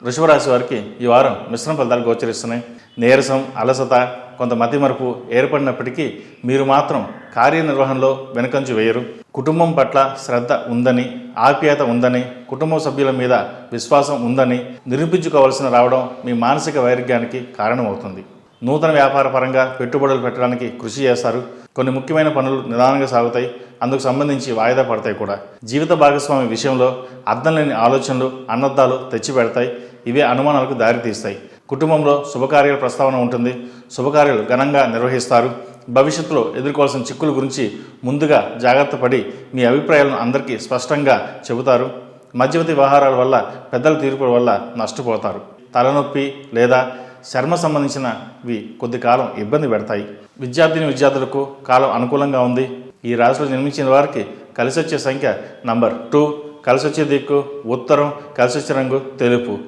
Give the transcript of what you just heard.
వృషభ రాశి వారికి ఈ వారం మిశ్రమ ఫలితాలు గోచరిస్తున్నాయి. నీరసం, అలసత, కొంత మతిమరుపు ఏర్పడినప్పటికీ మీరు మాత్రం కార్యనిర్వహణలో వెనుకంజు వేయరు. కుటుంబం పట్ల శ్రద్ధ ఉందని, ఆప్యాయత ఉందని, కుటుంబ సభ్యుల మీద విశ్వాసం ఉందని నిరూపించుకోవాల్సిన రావడం మీ మానసిక వైరుధ్యానికి కారణమవుతుంది. నూతన వ్యాపార పరంగా పెట్టుబడులు పెట్టడానికి కృషి చేస్తారు. కొన్ని ముఖ్యమైన పనులు నిదానంగా సాగుతాయి. అందుకు సంబంధించి వాయిదా పడతాయి కూడా. జీవిత భాగస్వామి విషయంలో అర్థం లేని ఆలోచనలు, అన్నద్దాలు తెచ్చిపెడతాయి. ఇవే అనుమానాలకు దారితీస్తాయి. కుటుంబంలో శుభకార్యాల ప్రస్తావన ఉంటుంది. శుభకార్యాలు ఘనంగా నిర్వహిస్తారు. భవిష్యత్తులో ఎదుర్కోవాల్సిన చిక్కుల గురించి ముందుగా జాగ్రత్త పడి మీ అభిప్రాయాలను అందరికీ స్పష్టంగా చెబుతారు. మధ్యవర్తి వ్యవహారాల వల్ల, పెద్దల తీర్పుల వల్ల నష్టపోతారు. తలనొప్పి లేదా చర్మ సంబంధించినవి కొద్ది కాలం ఇబ్బంది పెడతాయి. విద్యార్థులకు కాలం అనుకూలంగా ఉంది. ఈ రాశిలో జన్మించిన వారికి కలిసొచ్చే సంఖ్య నంబర్ 2, కలిసొచ్చే దిక్కు ఉత్తరం, కలిసొచ్చే రంగు తెలుపు.